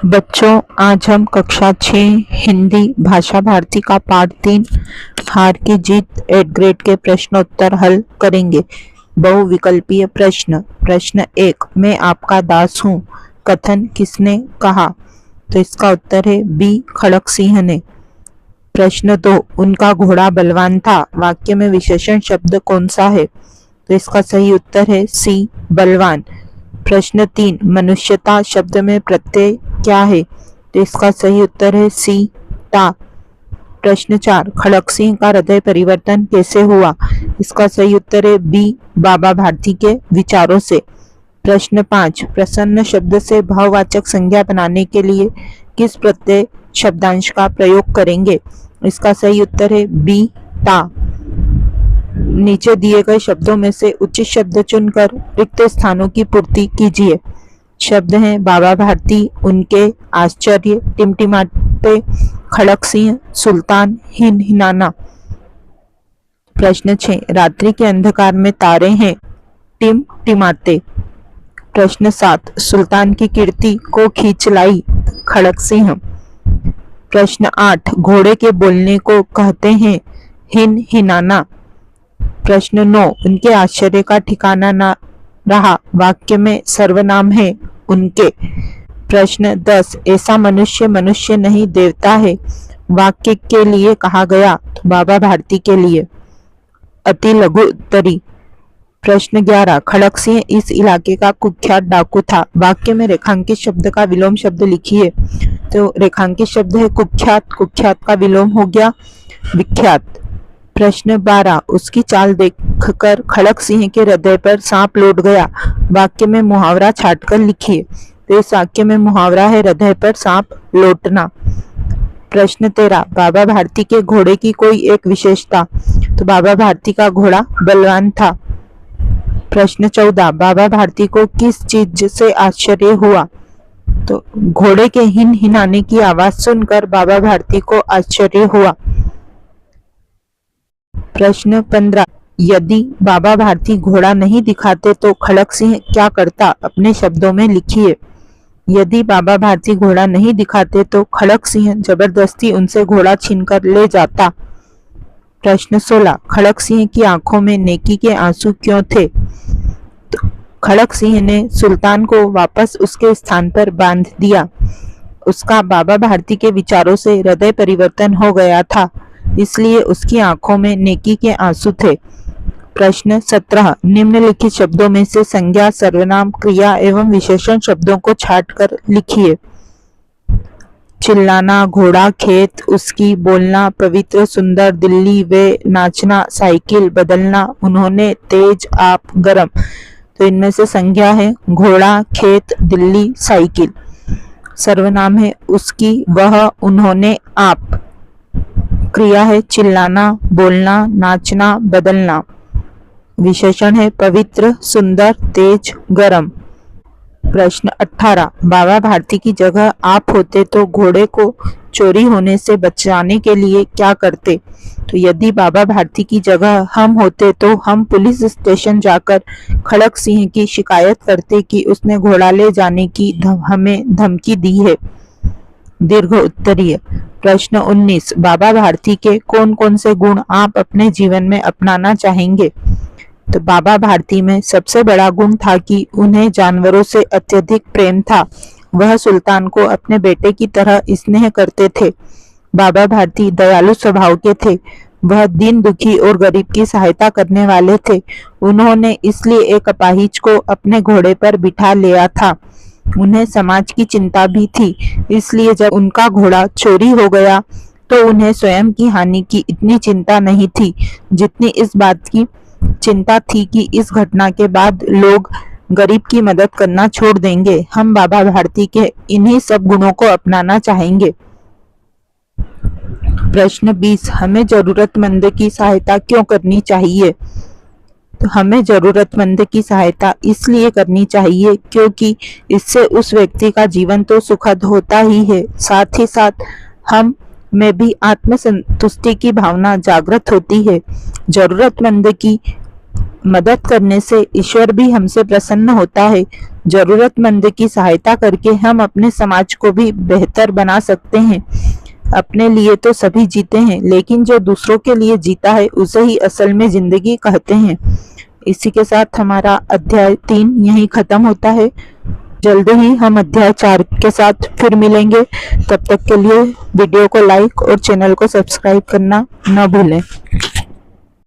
बच्चों, आज हम कक्षा 6 हिंदी भाषा भारती का पाठ 3 हार की जीत 8 ग्रेड के प्रश्नोत्तर हल करेंगे। बहुविकल्पीय प्रश्न। प्रश्न 1, मैं आपका दास हूँ, कथन किसने कहा? तो इसका उत्तर है बी, खड़क सिंह ने। प्रश्न 2, उनका घोड़ा बलवान था, वाक्य में विशेषण शब्द कौन सा है? तो इसका सही उत्तर है सी, बलवान। प्रश्न 3, मनुष्यता शब्द में प्रत्यय क्या है? तो इसका सही उत्तर है सी, ता। प्रश्न 4, खड़क सिंह का हृदय परिवर्तन कैसे हुआ? इसका सही उत्तर है बी, बाबा भारती के विचारों से। प्रश्न 5, प्रसन्न शब्द से भाववाचक संज्ञा बनाने के लिए किस प्रत्यय शब्दांश का प्रयोग करेंगे? इसका सही उत्तर है बी, ता। नीचे दिए गए शब्दों में से उचित शब्द चुनकर रिक्त स्थानों की पूर्ति कीजिए। शब्द हैं बाबा भारती, उनके, आश्चर्य, टिमटिमाते, खड़क सिंह, सुल्तान, हिनहिनाना। प्रश्न 6, रात्रि के अंधकार में तारे हैं, टिमटिमाते। प्रश्न 7, सुल्तान की कीर्ति को खींच लाई, खड़क सिंह। प्रश्न 8, घोड़े के बोलने को कहते हैं, हिनहिनाना। प्रश्न 9, उनके आश्चर्य का ठिकाना न रहा, वाक्य में सर्वनाम है, उनके। प्रश्न 10, ऐसा मनुष्य मनुष्य नहीं देवता है, वाक्य के लिए कहा गया, तो बाबा भारती के लिए। अति लघु उत्तरी। प्रश्न 11, खड़क सिंह इस इलाके का कुख्यात डाकू था, वाक्य में रेखांकित शब्द का विलोम शब्द लिखिए। तो रेखांकित शब्द है कुख्यात, कुख्यात का विलोम हो गया विख्यात। प्रश्न 12, उसकी चाल देखकर खड़क सिंह के हृदय पर सांप लौट गया, वाक्य में मुहावरा छांटकर लिखिए। तो इस वाक्य में मुहावरा है हृदय पर सांप लौटना। प्रश्न 13, बाबा भारती के घोड़े की कोई एक विशेषता? तो बाबा भारती का घोड़ा बलवान था। प्रश्न 14, बाबा भारती को किस चीज से आश्चर्य हुआ? तो घोड़े के हिनहिनाने की आवाज सुनकर बाबा भारती को आश्चर्य हुआ। प्रश्न 15, यदि बाबा भारती घोड़ा नहीं दिखाते तो खड़क सिंह क्या करता? अपने शब्दों में लिखिए। यदि बाबा भारती घोड़ा नहीं दिखाते तो खड़क सिंह जबरदस्ती उनसे घोड़ा छीनकर ले जाता। प्रश्न 16, खड़क सिंह की आंखों में नेकी के आंसू क्यों थे? तो खड़क सिंह ने सुल्तान को वापस उसके स्थान पर बांध दिया, उसका बाबा भारती के विचारों से हृदय परिवर्तन हो गया था, इसलिए उसकी आंखों में नेकी के आंसू थे। प्रश्न 17, निम्नलिखित शब्दों में से संज्ञा, सर्वनाम, क्रिया एवं विशेषण शब्दों को छांटकर लिखिए। चिल्लाना, घोड़ा, खेत, उसकी, बोलना, पवित्र, सुंदर, दिल्ली, वे, नाचना, साइकिल, बदलना, उन्होंने, तेज, आप, गरम। तो इनमें से संज्ञा है घोड़ा, खेत, दिल्ली, साइकिल। सर्वनाम है उसकी, वह, उन्होंने, आप। क्रिया है चिल्लाना, बोलना, नाचना, बदलना। विशेषण है पवित्र, सुंदर, तेज, गरम। प्रश्न 18, बाबा भारती की जगह आप होते तो घोड़े को चोरी होने से बचाने के लिए क्या करते? तो यदि बाबा भारती की जगह हम होते तो हम पुलिस स्टेशन जाकर खड़क सिंह की शिकायत करते कि उसने घोड़ा ले जाने की हमें धमकी दी है। दीर्घ उत्तरीय। प्रश्न 19, बाबा भारती के कौन कौन से गुण आप अपने जीवन में अपनाना चाहेंगे? तो बाबा भारती में सबसे बड़ा गुण था कि उन्हें जानवरों से अत्यधिक प्रेम था, वह सुल्तान को अपने बेटे की तरह स्नेह करते थे। बाबा भारती दयालु स्वभाव के थे, वह दीन दुखी और गरीब की सहायता करने वाले थे। उन्होंने इसलिए एक अपाहिज को अपने घोड़े पर बिठा लिया था। उन्हें समाज की चिंता भी थी, इसलिए जब उनका घोड़ा चोरी हो गया तो उन्हें स्वयं की हानि की इतनी चिंता नहीं थी जितनी इस बात की चिंता थी कि इस घटना के बाद लोग गरीब की मदद करना छोड़ देंगे। हम बाबा भारती के इन्हीं सब गुणों को अपनाना चाहेंगे। प्रश्न 20, हमें जरूरतमंद की सहायता क्यों करनी चाहिए? तो हमें जरूरतमंद की सहायता इसलिए करनी चाहिए क्योंकि इससे उस व्यक्ति का जीवन तो सुखद होता ही है, साथ ही साथ हम में भी आत्मसंतुष्टि की भावना जागृत होती है। जरूरतमंद की मदद करने से ईश्वर भी हमसे प्रसन्न होता है। जरूरतमंद की सहायता करके हम अपने समाज को भी बेहतर बना सकते हैं। अपने लिए तो सभी जीते हैं, लेकिन जो दूसरों के लिए जीता है उसे ही असल में जिंदगी कहते हैं। इसी के साथ हमारा अध्याय 3 यहीं खत्म होता है। जल्द ही हम अध्याय 4 के साथ फिर मिलेंगे। तब तक के लिए वीडियो को लाइक और चैनल को सब्सक्राइब करना न भूलें।